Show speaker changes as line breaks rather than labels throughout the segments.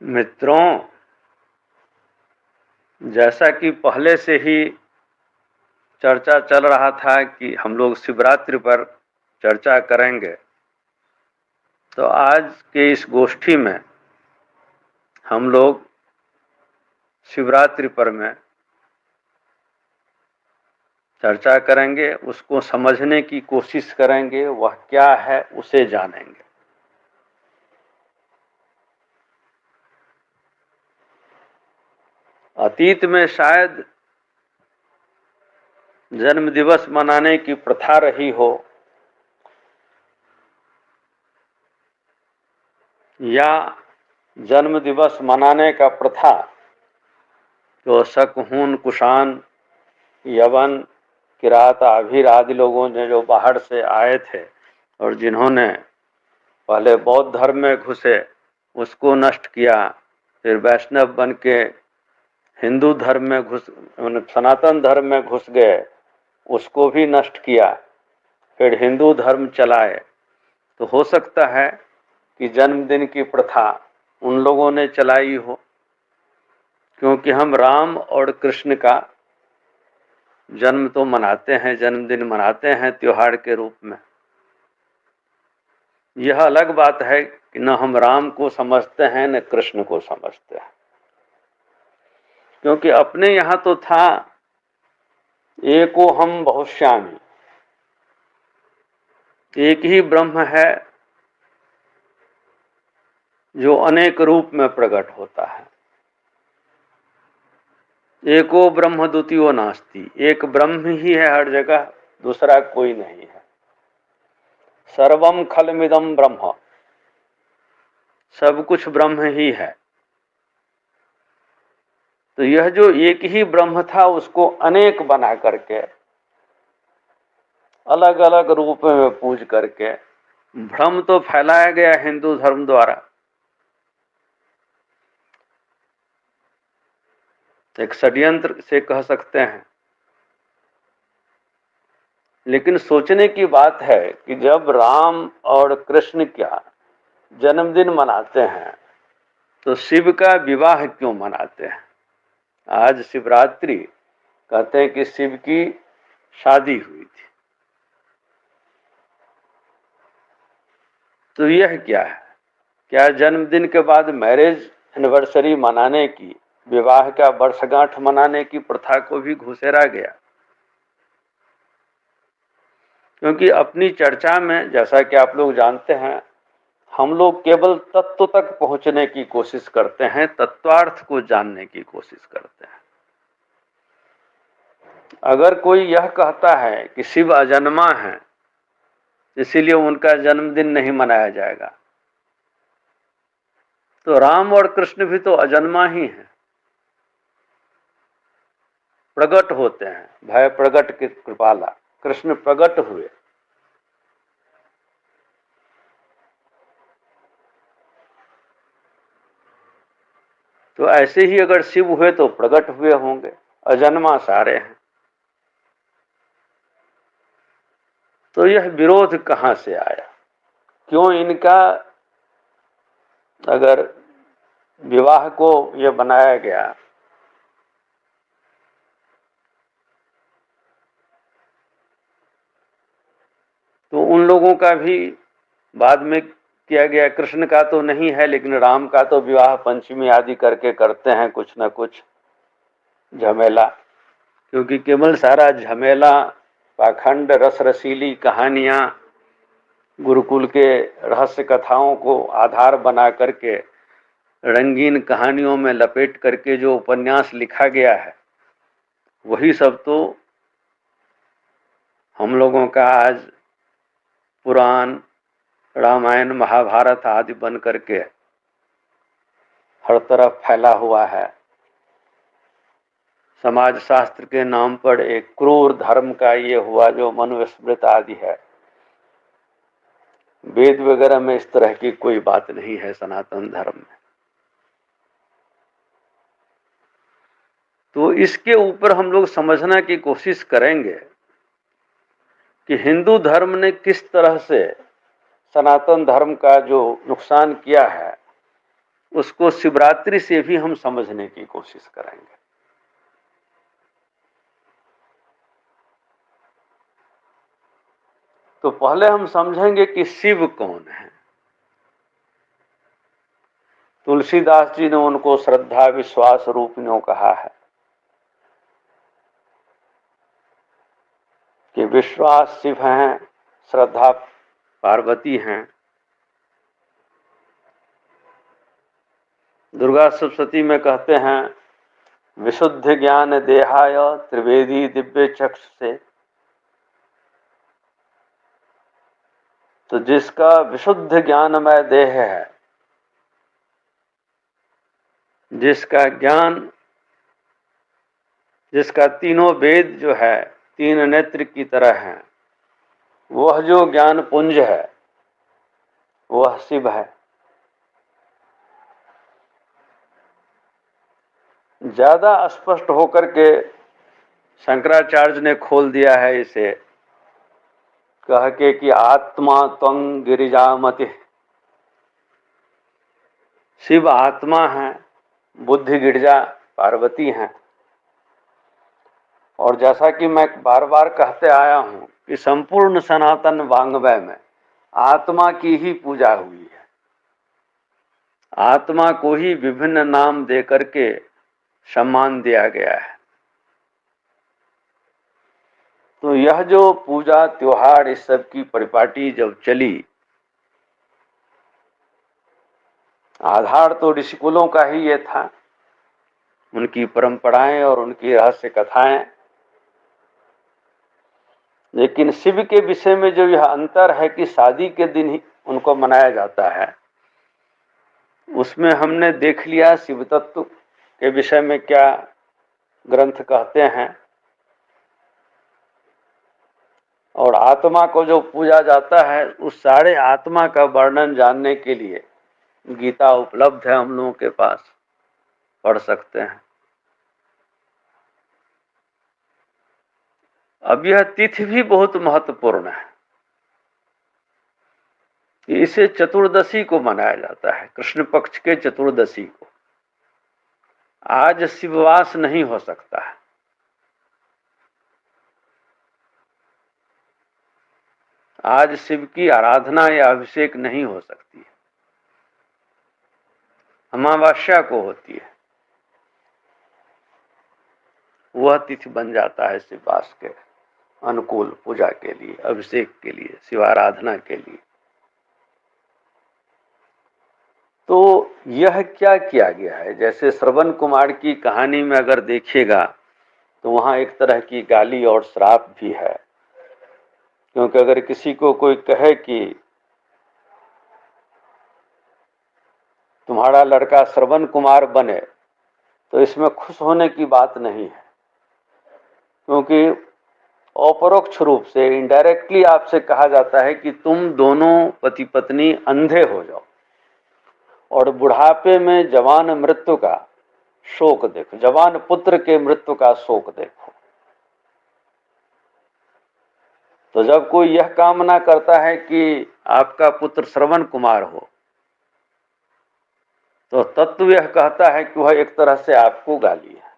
मित्रों, जैसा कि पहले से ही चर्चा चल रहा था कि हम लोग शिवरात्रि पर चर्चा करेंगे, तो आज के इस गोष्ठी में हम लोग शिवरात्रि पर में चर्चा करेंगे, उसको समझने की कोशिश करेंगे, वह क्या है उसे जानेंगे। अतीत में शायद जन्म दिवस मनाने की प्रथा रही हो, या जन्म दिवस मनाने का प्रथा जो शकहून, कुषाण, यवन, किरात, आभीर आदि लोगों ने जो बाहर से आए थे और जिन्होंने पहले बौद्ध धर्म में घुसे उसको नष्ट किया, फिर वैष्णव बन के हिंदू धर्म में सनातन धर्म में घुस गए, उसको भी नष्ट किया, फिर हिंदू धर्म चलाए। तो हो सकता है कि जन्मदिन की प्रथा उन लोगों ने चलाई हो, क्योंकि हम राम और कृष्ण का जन्म तो मनाते हैं, जन्मदिन मनाते हैं त्योहार के रूप में। यह अलग बात है कि न हम राम को समझते हैं न कृष्ण को समझते हैं, क्योंकि अपने यहां तो था एको हम बहुश्यामी, एक ही ब्रह्म है जो अनेक रूप में प्रकट होता है। एको ब्रह्म द्वितीयो नास्ति, एक ब्रह्म ही है हर जगह, दूसरा कोई नहीं है। सर्वम खलमिदम ब्रह्म, सब कुछ ब्रह्म ही है। तो यह जो एक ही ब्रह्म था उसको अनेक बना करके, अलग अलग रूप में पूज करके भ्रम तो फैलाया गया हिंदू धर्म द्वारा। एक षड्यंत्र से कह सकते हैं। लेकिन सोचने की बात है कि जब राम और कृष्ण का जन्मदिन मनाते हैं तो शिव का विवाह क्यों मनाते हैं? आज शिवरात्रि कहते हैं कि शिव की शादी हुई थी। तो यह क्या है? क्या जन्मदिन के बाद मैरिज एनिवर्सरी मनाने की, विवाह का वर्षगांठ मनाने की प्रथा को भी घुसेरा गया? क्योंकि अपनी चर्चा में, जैसा कि आप लोग जानते हैं, हम लोग केवल तत्व तक पहुंचने की कोशिश करते हैं, तत्वार्थ को जानने की कोशिश करते हैं। अगर कोई यह कहता है कि शिव अजन्मा है इसीलिए उनका जन्मदिन नहीं मनाया जाएगा, तो राम और कृष्ण भी तो अजन्मा ही हैं, प्रकट होते हैं, भय प्रकट के कृपाला, कृष्ण प्रकट हुए। तो ऐसे ही अगर शिव हुए तो प्रकट हुए होंगे, अजन्मा सारे हैं। तो यह विरोध कहां से आया? क्यों इनका, अगर विवाह को यह बनाया गया, तो उन लोगों का भी बाद में किया गया। कृष्ण का तो नहीं है, लेकिन राम का तो विवाह पंचमी आदि करके करते हैं, कुछ न कुछ झमेला। क्योंकि केवल सारा झमेला, पाखंड, रस रसीली कहानियां, गुरुकुल के रहस्य कथाओं को आधार बना करके रंगीन कहानियों में लपेट करके जो उपन्यास लिखा गया है, वही सब तो हम लोगों का आज पुराण, रामायण, महाभारत आदि बन करके हर तरफ फैला हुआ है। समाज शास्त्र के नाम पर एक क्रूर धर्म का ये हुआ जो मनुस्मृति आदि है। वेद वगैरह में इस तरह की कोई बात नहीं है सनातन धर्म में। तो इसके ऊपर हम लोग समझने की कोशिश करेंगे कि हिंदू धर्म ने किस तरह से सनातन धर्म का जो नुकसान किया है उसको शिवरात्रि से भी हम समझने की कोशिश करेंगे। तो पहले हम समझेंगे कि शिव कौन है। तुलसीदास जी ने उनको श्रद्धा विश्वास रूपिणों कहा है कि विश्वास शिव हैं, श्रद्धा पार्वती हैं। दुर्गा सप्तशती में कहते हैं विशुद्ध ज्ञान देहाय त्रिवेदी दिव्य चक्षु से। तो जिसका विशुद्ध ज्ञानमय देह है, जिसका ज्ञान, जिसका तीनों वेद जो है तीन नेत्र की तरह है, वह जो ज्ञान पुंज है वह शिव है। ज्यादा स्पष्ट होकर के शंकराचार्य ने खोल दिया है इसे, कह के कि आत्मा त्वं गिरिजामति। शिव आत्मा है, बुद्धि गिरिजा पार्वती हैं। और जैसा कि मैं बार बार कहते आया हूं कि संपूर्ण सनातन वाङ्मय में आत्मा की ही पूजा हुई है। आत्मा को ही विभिन्न नाम दे करके सम्मान दिया गया है। तो यह जो पूजा त्योहार इस सब की परिपाटी जब चली, आधार तो ऋषिकुलों का ही ये था, उनकी परंपराएं और उनकी रहस्य कथाएं। लेकिन शिव के विषय में जो यह अंतर है कि शादी के दिन ही उनको मनाया जाता है, उसमें हमने देख लिया शिव तत्व के विषय में क्या ग्रंथ कहते हैं। और आत्मा को जो पूजा जाता है, उस सारे आत्मा का वर्णन जानने के लिए गीता उपलब्ध है, हम लोगों के पास पढ़ सकते हैं। अब यह तिथि भी बहुत महत्वपूर्ण है। इसे चतुर्दशी को मनाया जाता है, कृष्ण पक्ष के चतुर्दशी को। आज शिववास नहीं हो सकता है। आज शिव की आराधना या अभिषेक नहीं हो सकती है, अमावस्या को होती है। वह तिथि बन जाता है शिववास के अनुकूल पूजा के लिए, अभिषेक के लिए, शिवाराधना के लिए। तो यह क्या किया गया है, जैसे श्रवण कुमार की कहानी में अगर देखिएगा तो वहां एक तरह की गाली और श्राप भी है। क्योंकि अगर किसी को कोई कहे कि तुम्हारा लड़का श्रवण कुमार बने, तो इसमें खुश होने की बात नहीं है। क्योंकि अपरोक्ष रूप से, इनडायरेक्टली आपसे कहा जाता है कि तुम दोनों पति पत्नी अंधे हो जाओ और बुढ़ापे में जवान मृत्यु का शोक देखो, जवान पुत्र के मृत्यु का शोक देखो। तो जब कोई यह कामना करता है कि आपका पुत्र श्रवण कुमार हो, तो तत्व यह कहता है कि वह एक तरह से आपको गाली है।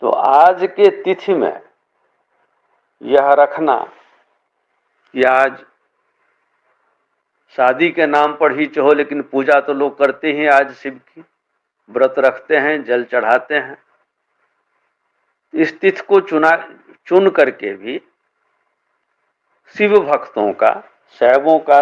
तो आज के तिथि में यह रखना कि आज शादी के नाम पर ही चाहो, लेकिन पूजा तो लोग करते ही आज शिव की, व्रत रखते हैं, जल चढ़ाते हैं। इस तिथि को चुन करके भी शिव भक्तों का, शैवों का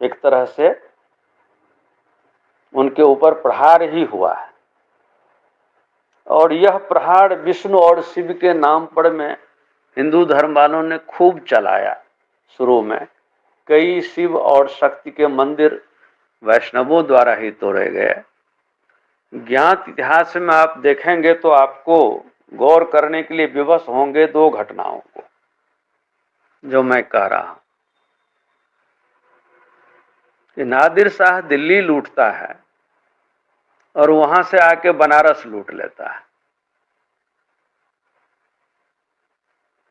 एक तरह से उनके ऊपर प्रहार ही हुआ है। और यह प्रहार विष्णु और शिव के नाम पर में हिंदू धर्म वालों ने खूब चलाया। शुरू में कई शिव और शक्ति के मंदिर वैष्णवों द्वारा ही तोड़े गए। ज्ञात इतिहास में आप देखेंगे तो आपको गौर करने के लिए विवश होंगे दो घटनाओं को जो मैं कह रहा हूं। कि नादिर शाह दिल्ली लूटता है और वहां से आके बनारस लूट लेता है।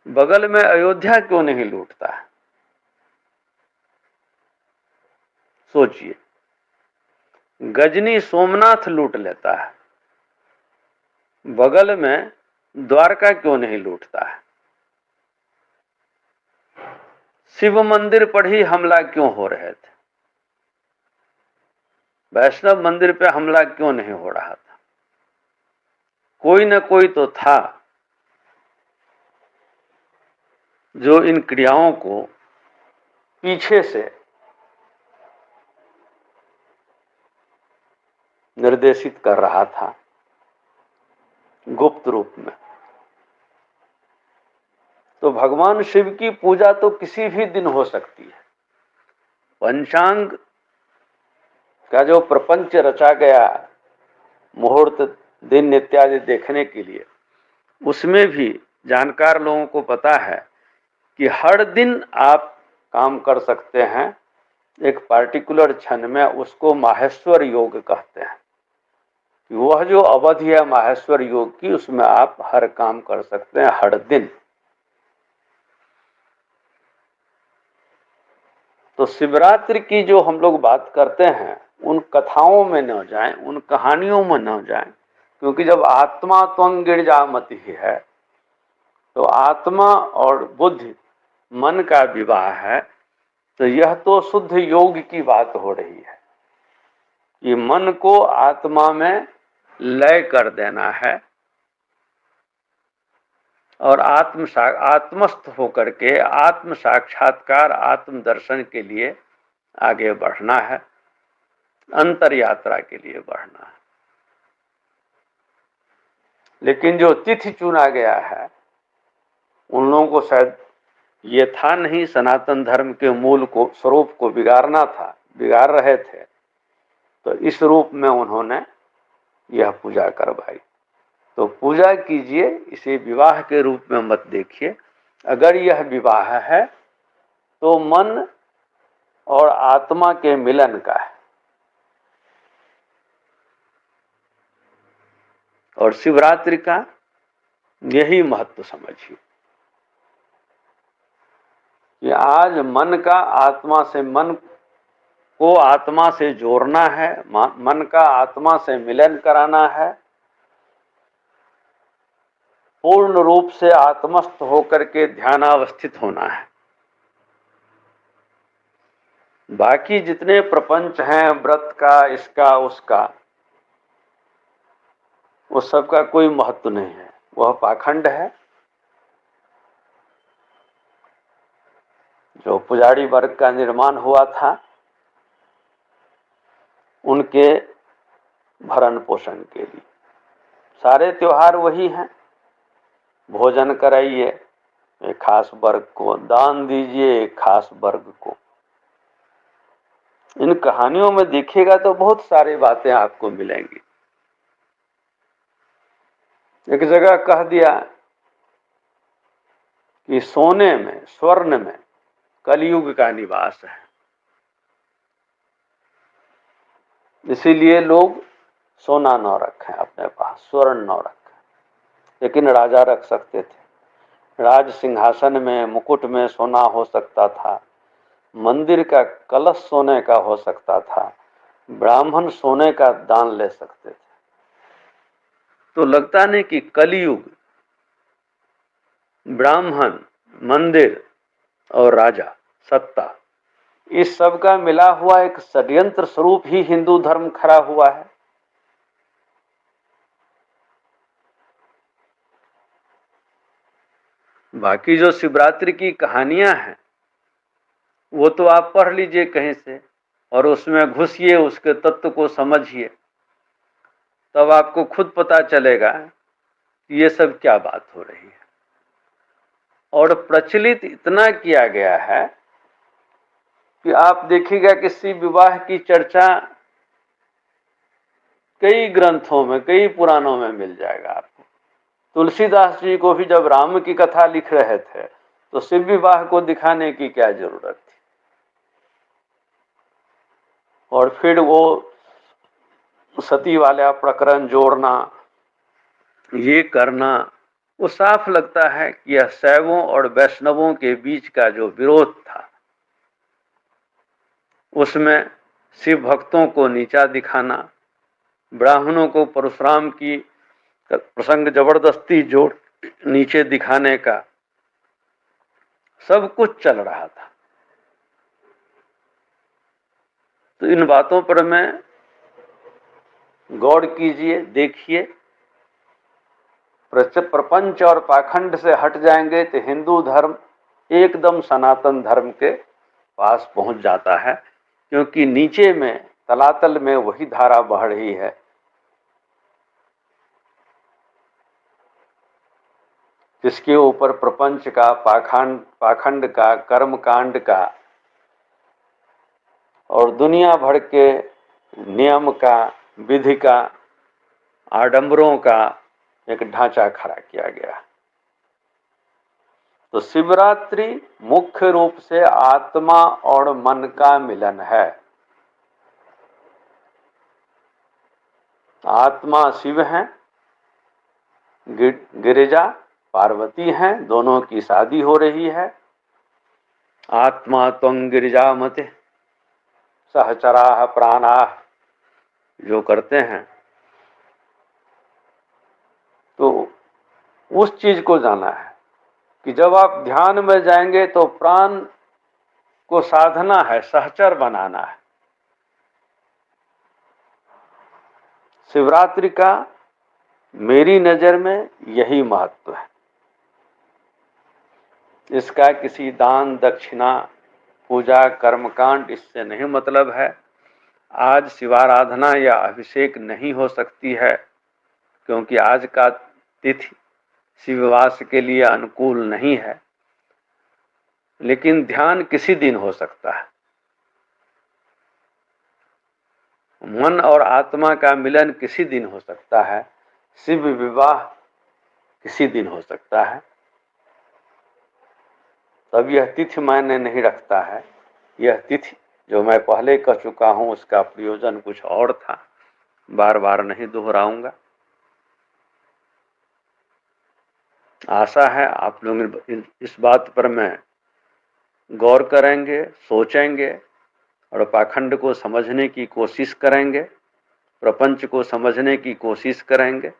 बगल में अयोध्या क्यों नहीं लूटता है? सोचिए। गजनी सोमनाथ लूट लेता है, बगल में द्वारका क्यों नहीं लूटता है? शिव मंदिर पर ही हमला क्यों हो रहे थे? वैष्णव मंदिर पे हमला क्यों नहीं हो रहा था? कोई न कोई तो था जो इन क्रियाओं को पीछे से निर्देशित कर रहा था, गुप्त रूप में। तो भगवान शिव की पूजा तो किसी भी दिन हो सकती है। पंचांग का जो प्रपंच रचा गया मुहूर्त दिन इत्यादि देखने के लिए, उसमें भी जानकार लोगों को पता है कि हर दिन आप काम कर सकते हैं, एक पार्टिकुलर क्षण में। उसको माहेश्वर योग कहते हैं। वह जो अवधि है माहेश्वर योग की, उसमें आप हर काम कर सकते हैं हर दिन। तो शिवरात्रि की जो हम लोग बात करते हैं, उन कथाओं में न जाएं, उन कहानियों में न जाएं, क्योंकि जब आत्मा त्वं गिरजामति है, तो आत्मा और बुद्धि मन का विवाह है। तो यह तो शुद्ध योग की बात हो रही है कि मन को आत्मा में लय कर देना है और आत्मस्थ होकर के आत्म साक्षात्कार, आत्म दर्शन के लिए आगे बढ़ना है, अंतर यात्रा के लिए बढ़ना है। लेकिन जो तिथि चुना गया है, उन लोगों को शायद ये था नहीं, सनातन धर्म के मूल को, स्वरूप को बिगाड़ना था, बिगाड़ रहे थे। तो इस रूप में उन्होंने यह पूजा करवाई। तो पूजा कीजिए, इसे विवाह के रूप में मत देखिए। अगर यह विवाह है तो मन और आत्मा के मिलन का है। और शिवरात्रि का यही महत्व समझिए कि आज मन का आत्मा से, मन को आत्मा से जोड़ना है, मन का आत्मा से मिलन कराना है, पूर्ण रूप से आत्मस्थ होकर के ध्यानावस्थित होना है। बाकी जितने प्रपंच हैं, व्रत का, इसका उसका, उस सब का कोई महत्व नहीं है, वह पाखंड है। जो पुजारी वर्ग का निर्माण हुआ था, उनके भरण पोषण के लिए सारे त्योहार वही हैं। भोजन कराइए एक खास वर्ग को, दान दीजिए एक खास वर्ग को। इन कहानियों में देखिएगा तो बहुत सारी बातें आपको मिलेंगी। एक जगह कह दिया कि सोने में, स्वर्ण में कलयुग का निवास है, इसीलिए लोग सोना न रखें अपने पास, स्वर्ण न रखें। लेकिन राजा रख सकते थे। राज सिंहासन में, मुकुट में सोना हो सकता था, मंदिर का कलश सोने का हो सकता था, ब्राह्मण सोने का दान ले सकते थे। तो लगता नहीं कि कलयुग, ब्राह्मण, मंदिर और राजा, सत्ता, इस सब का मिला हुआ एक षड्यंत्र स्वरूप ही हिंदू धर्म खड़ा हुआ है। बाकी जो शिवरात्रि की कहानियां हैं, वो तो आप पढ़ लीजिए कहीं से और उसमें घुसिए, उसके तत्व को समझिए, तब आपको खुद पता चलेगा कि ये सब क्या बात हो रही है। और प्रचलित इतना किया गया है कि आप देखिएगा कि शिव विवाह की चर्चा कई ग्रंथों में, कई पुराणों में मिल जाएगा आपको। तुलसीदास जी को भी जब राम की कथा लिख रहे थे, तो शिव विवाह को दिखाने की क्या जरूरत थी? और फिर वो सती वाला प्रकरण जोड़ना, ये करना, वो साफ लगता है कि यह शैवों और वैष्णवों के बीच का जो विरोध था, उसमें शिव भक्तों को नीचा दिखाना, ब्राह्मणों को परशुराम की प्रसंग जबरदस्ती जोड़ नीचे दिखाने का सब कुछ चल रहा था। तो इन बातों पर मैं गौर कीजिए, देखिए। प्रपंच और पाखंड से हट जाएंगे तो हिंदू धर्म एकदम सनातन धर्म के पास पहुंच जाता है, क्योंकि नीचे में तलातल में वही धारा बह रही है। जिसके ऊपर प्रपंच का, पाखंड का, कर्मकांड का और दुनिया भर के नियम का, विधि का, आडंबरों का एक ढांचा खड़ा किया गया। तो शिवरात्रि मुख्य रूप से आत्मा और मन का मिलन है। आत्मा शिव है, गिरिजा पार्वती हैं, दोनों की शादी हो रही है। आत्मा त्वं गिरिजा मते सहचराः प्राणाः जो करते हैं, तो उस चीज को जाना है कि जब आप ध्यान में जाएंगे तो प्राण को साधना है, सहचर बनाना है। शिवरात्रि का मेरी नजर में यही महत्व है। इसका किसी दान दक्षिणा, पूजा, कर्मकांड इससे नहीं मतलब है। आज शिवाराधना या अभिषेक नहीं हो सकती है क्योंकि आज का तिथि शिववास के लिए अनुकूल नहीं है, लेकिन ध्यान किसी दिन हो सकता है। मन और आत्मा का मिलन किसी दिन हो सकता है। शिव विवाह किसी दिन हो सकता है। तब यह तिथि मायने नहीं रखता है। यह तिथि जो मैं पहले कह चुका हूं, उसका प्रयोजन कुछ और था, बार बार नहीं दोहराऊंगा। आशा है आप लोग इस बात पर मैं गौर करेंगे, सोचेंगे और पाखंड को समझने की कोशिश करेंगे, प्रपंच को समझने की कोशिश करेंगे।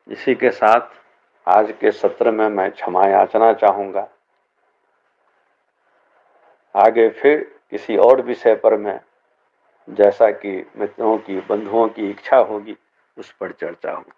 इसी के साथ आज के सत्र में मैं क्षमा याचना चाहूंगा। आगे फिर किसी और विषय पर मैं, जैसा कि मित्रों की, बंधुओं की इच्छा होगी, उस पर चर्चा होगी।